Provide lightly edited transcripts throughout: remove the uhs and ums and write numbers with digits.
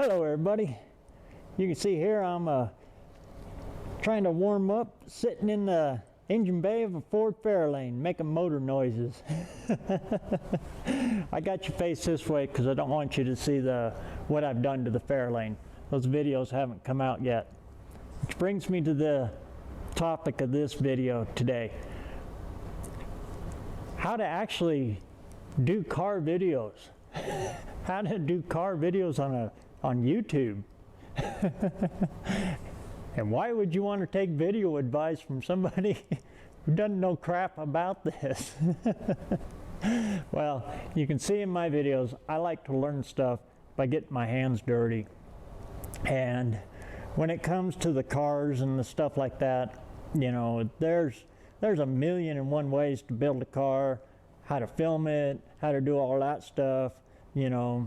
Hello everybody. You can see here I'm trying to warm up, sitting in the engine bay of a Ford Fairlane making motor noises. I got you faced this way because I don't want you to see what I've done to the Fairlane. Those videos haven't come out yet. Which brings me to the topic of this video today. How to actually do car videos. How to do car videos on YouTube. And why would you want to take video advice from somebody who doesn't know crap about this? Well, you can see in my videos, I like to learn stuff by getting my hands dirty. And when it comes to the cars and the stuff like that, you know, there's a million and one ways to build a car, how to film it, how to do all that stuff, you know,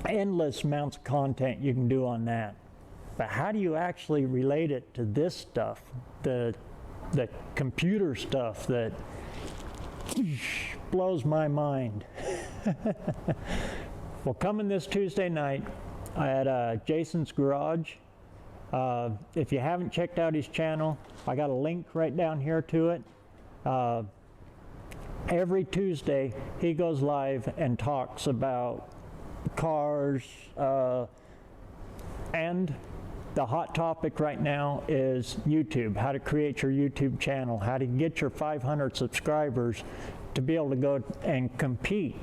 endless amounts of content you can do on that. But how do you actually relate it to this stuff, the computer stuff that blows my mind? Well, coming this Tuesday night at Jason's Garage. If you haven't checked out his channel, I got a link right down here to it. Every Tuesday he goes live and talks about cars, and the hot topic right now is YouTube, how to create your YouTube channel, how to get your 500 subscribers to be able to go and compete.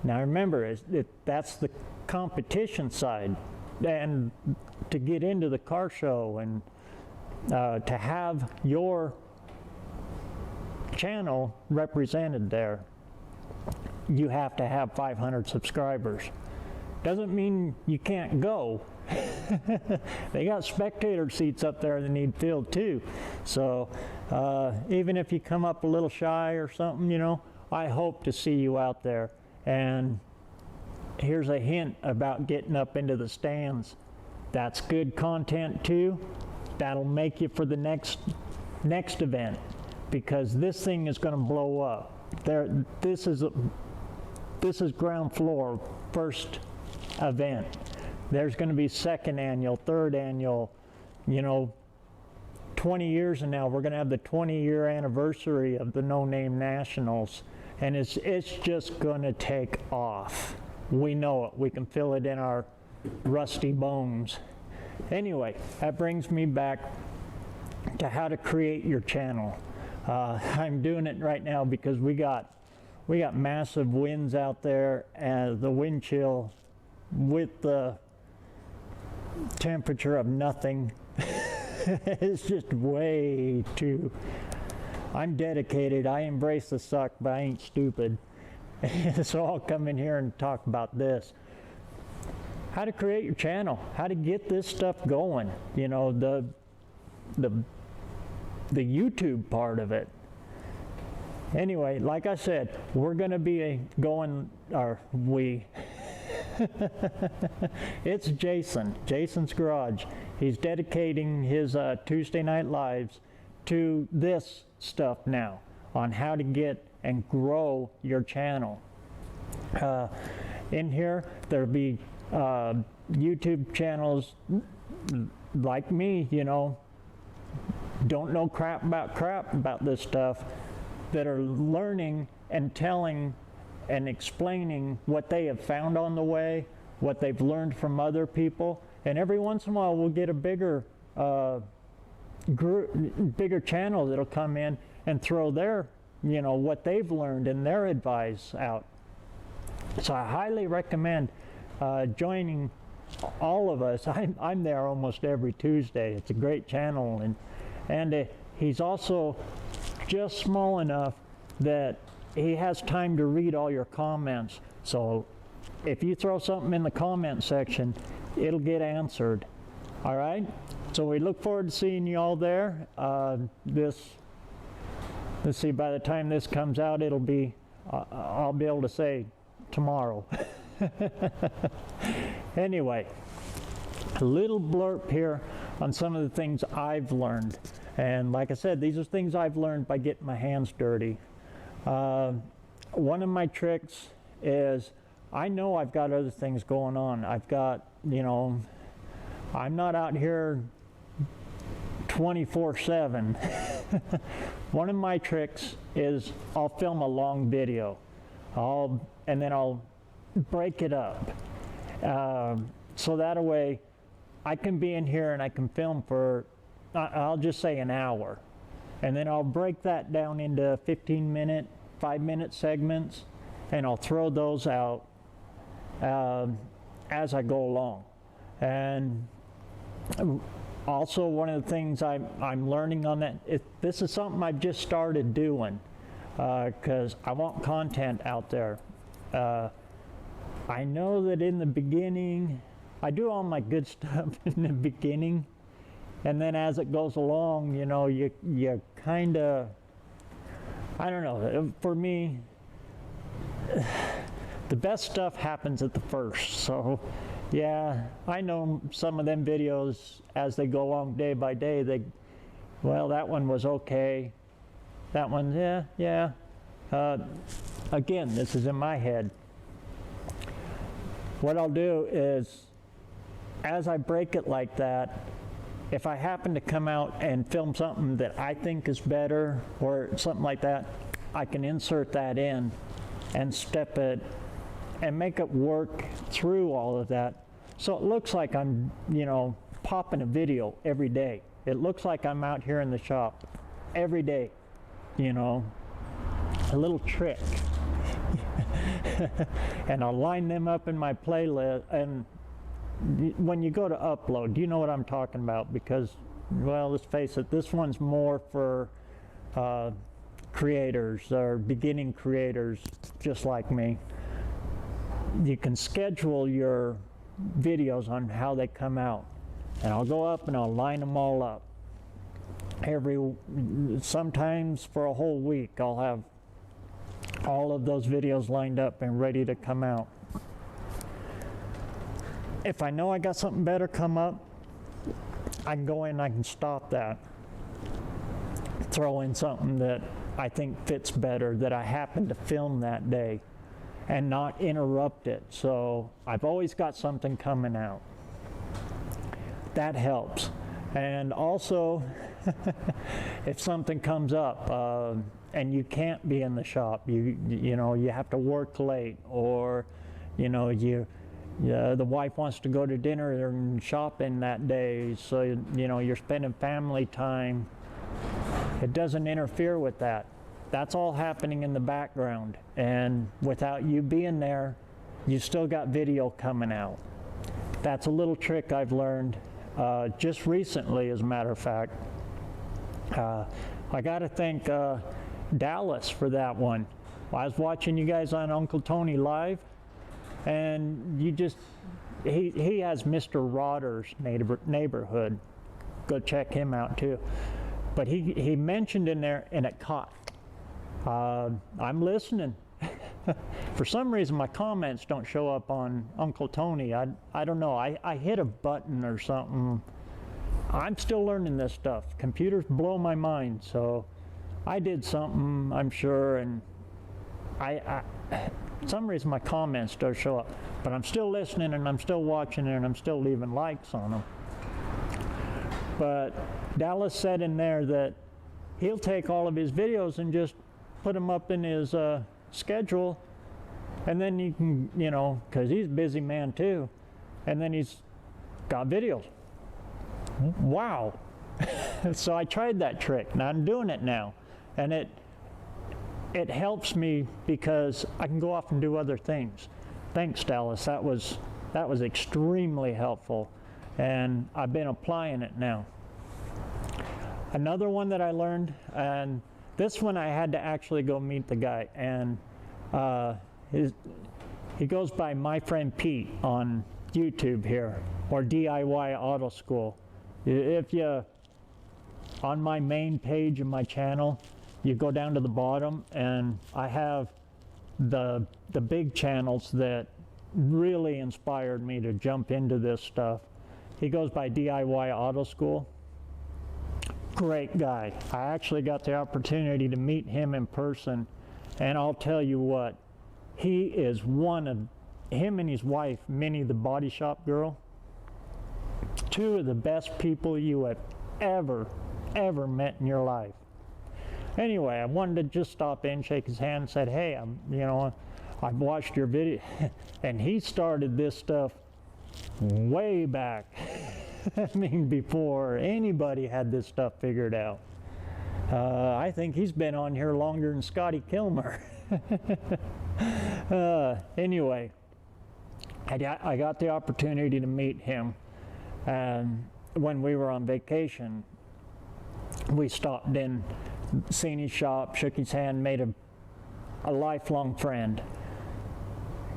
Now remember, that's the competition side, and to get into the car show and to have your channel represented there, you have to have 500 subscribers. Doesn't mean you can't go. They got spectator seats up there that need filled too. So even if you come up a little shy or something, you know, I hope to see you out there. And here's a hint about getting up into the stands. That's good content too. That'll make you for the next event, because this thing is going to blow up. This is ground floor, first event. There's going to be second annual, third annual, you know, 20 years from now we're going to have the 20-year anniversary of the No Name Nationals, and it's just going to take off. We know it. We can feel it in our rusty bones. Anyway, that brings me back to how to create your channel. I'm doing it right now because we got massive winds out there, and the wind chill with the temperature of nothing is just way too. I'm dedicated. I embrace the suck, but I ain't stupid. So I'll come in here and talk about this. How to create your channel, how to get this stuff going, you know, the YouTube part of it. Anyway, like I said, we're going to be going, it's Jason's Garage. He's dedicating his Tuesday night lives to this stuff now, on how to get and grow your channel. In here, there'll be YouTube channels like me, you know, don't know crap about this stuff, that are learning and telling and explaining what they have found on the way, what they've learned from other people. And every once in a while we'll get a bigger channel that'll come in and throw their, you know, what they've learned and their advice out. So I highly recommend joining all of us. I'm there almost every Tuesday. It's a great channel, and he's also just small enough that he has time to read all your comments. So if you throw something in the comment section, it'll get answered. All right? So we look forward to seeing you all there. Let's see, by the time this comes out, it'll be, I'll be able to say tomorrow. Anyway, a little blurb here on some of the things I've learned. And like I said, these are things I've learned by getting my hands dirty. One of my tricks is, I know I've got other things going on. I've got you know, I'm not out here 24/7. One of my tricks is I'll film a long video, and then I'll break it up. So that way I can be in here and I can film for, I'll just say an hour. And then I'll break that down into 15-minute, 5-minute segments, and I'll throw those out as I go along. And also, one of the things I'm learning on that, this is something I've just started doing because I want content out there. I know that in the beginning, I do all my good stuff in the beginning, and then as it goes along, you know, you kind of, I don't know, for me, the best stuff happens at the first. So yeah, I know some of them videos as they go along day by day, well, that one was okay. That one, yeah. Again, this is in my head. What I'll do is, as I break it like that, if I happen to come out and film something that I think is better or something like that, I can insert that in and step it and make it work through all of that. So it looks like I'm, you know, popping a video every day. It looks like I'm out here in the shop every day, you know, a little trick. And I'll line them up in my playlist. And when you go to upload, you know what I'm talking about, because, well, let's face it, this one's more for creators or beginning creators just like me. You can schedule your videos on how they come out, and I'll go up and I'll line them all up. Sometimes for a whole week I'll have all of those videos lined up and ready to come out. If I know I got something better come up, I can go in and I can stop that, throw in something that I think fits better, that I happen to film that day, and not interrupt it. So I've always got something coming out. That helps. And also, if something comes up and you can't be in the shop, you know, you have to work late, or, you know, the wife wants to go to dinner and shopping that day, so, you know, you're spending family time. It doesn't interfere with that. That's all happening in the background, and without you being there, you still got video coming out. That's a little trick I've learned just recently, as a matter of fact. I got to thank Dallas for that one. I was watching you guys on Uncle Tony Live, and he has Mr. Rodder's neighborhood. Go check him out too. But he mentioned in there, and it caught. I'm listening. For some reason, my comments don't show up on Uncle Tony. I don't know. I hit a button or something. I'm still learning this stuff. Computers blow my mind. So I did something, I'm sure, and for some reason my comments don't show up. But I'm still listening, and I'm still watching, and I'm still leaving likes on them. But Dallas said in there that he'll take all of his videos and just put them up in his schedule, and then you can, you know, because he's a busy man too, and then he's got videos. Wow. So I tried that trick, and I'm doing it now, and it helps me because I can go off and do other things. Thanks, Dallas. That was extremely helpful, and I've been applying it now. Another one that I learned, and this one I had to actually go meet the guy, and he goes by My Friend Pete on YouTube here, or DIY Auto School. If you, on my main page of my channel, you go down to the bottom, and I have the big channels that really inspired me to jump into this stuff. He goes by DIY Auto School. Great guy. I actually got the opportunity to meet him in person, and I'll tell you what, he is him and his wife, Minnie the Body Shop Girl, Two of the best people you have ever met in your life. Anyway, I wanted to just stop in, shake his hand, and said, hey, I've watched your video. And he started this stuff way back. I mean, before anybody had this stuff figured out. I think he's been on here longer than Scotty Kilmer. Anyway, I got the opportunity to meet him. And when we were on vacation, we stopped in, seen his shop, shook his hand, made a lifelong friend.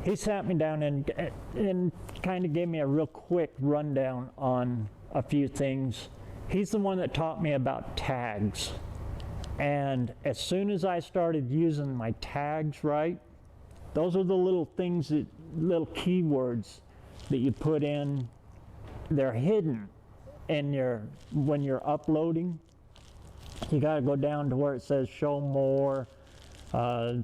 He sat me down and kind of gave me a real quick rundown on a few things. He's the one that taught me about tags. And as soon as I started using my tags right, those are the little things, little keywords that you put in. They're hidden in when you're uploading. You got to go down to where it says show more,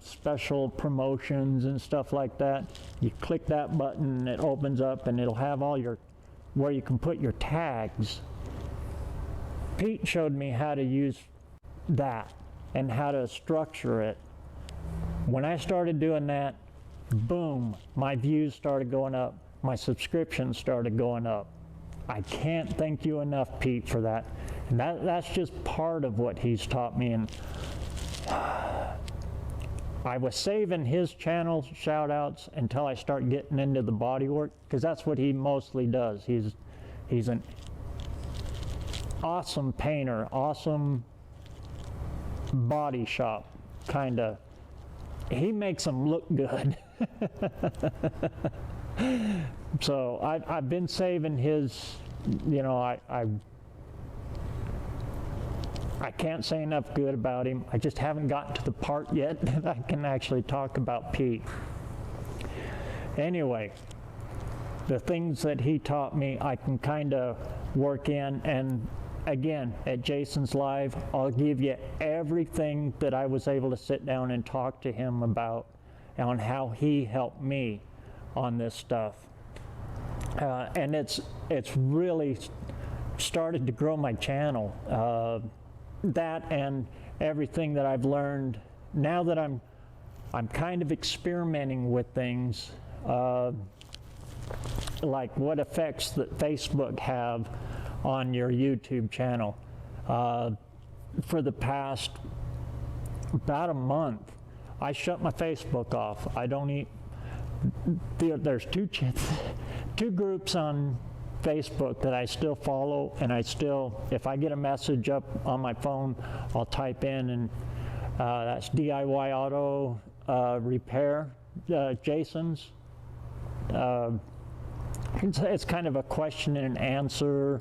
special promotions and stuff like that. You click that button, it opens up, and it'll have all where you can put your tags. Pete showed me how to use that and how to structure it. When I started doing that, boom, my views started going up, my subscriptions started going up. I can't thank you enough, Pete, for that. And that's just part of what he's taught me. And I was saving his channel shout-outs until I start getting into the body work, because that's what he mostly does. He's an awesome painter, awesome body shop, kind of. He makes them look good. So I've been saving his, I can't say enough good about him. I just haven't gotten to the part yet that I can actually talk about Pete. Anyway, the things that he taught me, I can kind of work in. And again, at Jason's Live, I'll give you everything that I was able to sit down and talk to him about on how he helped me on this stuff. And it's really started to grow my channel. That and everything that I've learned now that I'm kind of experimenting with things, like what effects that Facebook have on your YouTube channel. For the past about a month, I shut my Facebook off. I don't there's two groups on Facebook that I still follow, and if I get a message up on my phone, I'll type in, and that's DIY Auto Repair, Jason's. It's kind of a question and answer.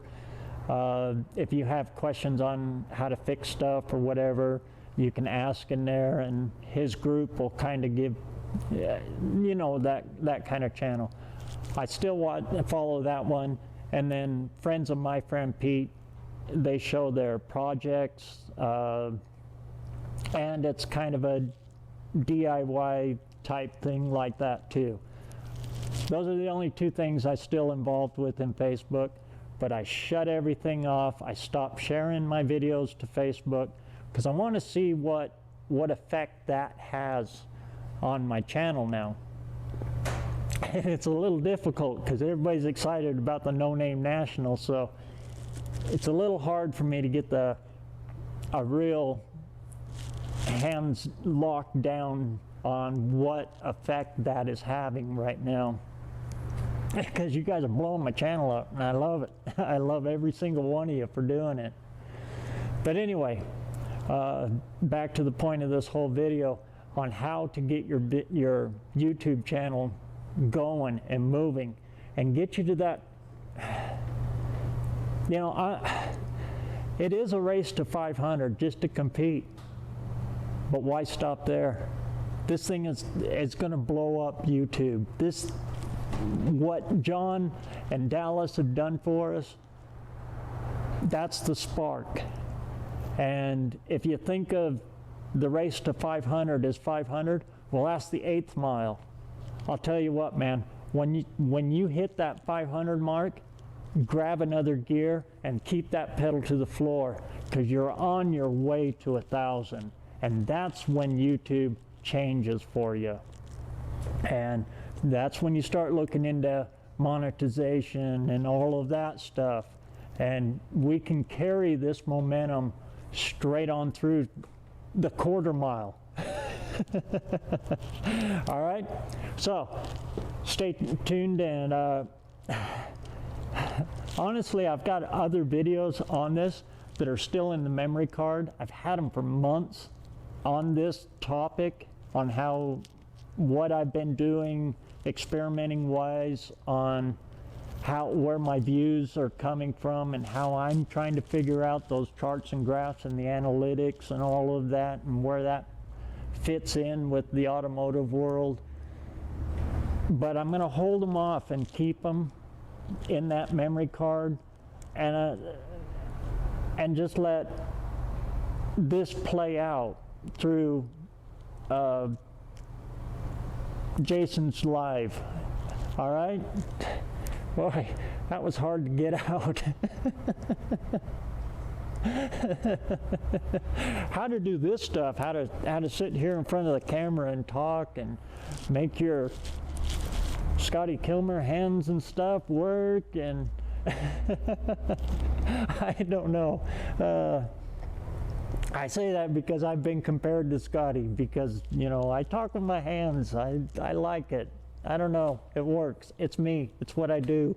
If you have questions on how to fix stuff or whatever, you can ask in there, and his group will kind of give, that kind of channel. I still follow that one. And then friends of my friend Pete, they show their projects, and it's kind of a DIY type thing like that too. Those are the only two things I'm still involved with in Facebook, but I shut everything off. I stopped sharing my videos to Facebook because I want to see what effect that has on my channel now. It's a little difficult because everybody's excited about the No Name National, so it's a little hard for me to get a real hands locked down on what effect that is having right now. Because you guys are blowing my channel up, and I love it. I love every single one of you for doing it. But anyway, back to the point of this whole video on how to get your YouTube channel going and moving and get you to that. It is a race to 500 just to compete, but why stop there? This thing is going to blow up YouTube. What John and Dallas have done for us, that's the spark. And if you think of the race to 500 as 500, well, that's the 8th mile. I'll tell you what, man, when you hit that 500 mark, grab another gear and keep that pedal to the floor, because you're on your way to 1,000. And that's when YouTube changes for you. And that's when you start looking into monetization and all of that stuff. And we can carry this momentum straight on through the quarter mile. All right, so stay tuned, and honestly, I've got other videos on this that are still in the memory card. I've had them for months on this topic, on what I've been doing experimenting wise, on where my views are coming from, and how I'm trying to figure out those charts and graphs and the analytics and all of that, and where that fits in with the automotive world. But I'm going to hold them off and keep them in that memory card, and just let this play out through Jason's live. All right? Boy, that was hard to get out. How to do this stuff, how to sit here in front of the camera and talk and make your Scotty Kilmer hands and stuff work, and I don't know. I say that because I've been compared to Scotty, because, you know, I talk with my hands. I like it. I don't know. It works. It's me. It's what I do.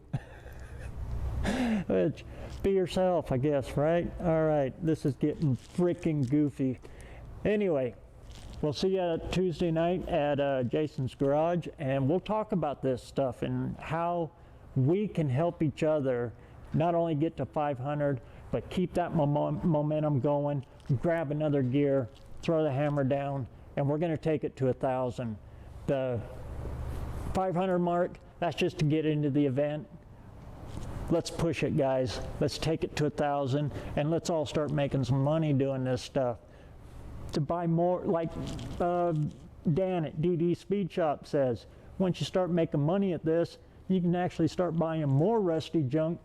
Be yourself, I guess, right? All right. This is getting freaking goofy. Anyway, we'll see you Tuesday night at Jason's Garage, and we'll talk about this stuff and how we can help each other not only get to 500, but keep that momentum going, grab another gear, throw the hammer down, and we're going to take it to 1,000. The 500 mark, that's just to get into the event. Let's push it, guys. Let's take it to 1,000, and let's all start making some money doing this stuff. To buy more, like Dan at DD Speed Shop says, once you start making money at this, you can actually start buying more rusty junk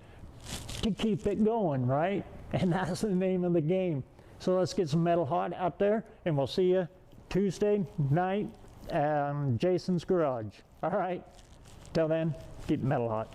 to keep it going, right? And that's the name of the game. So let's get some metal hot out there, and we'll see you Tuesday night at Jason's Garage. All right. Till then, keep metal hot.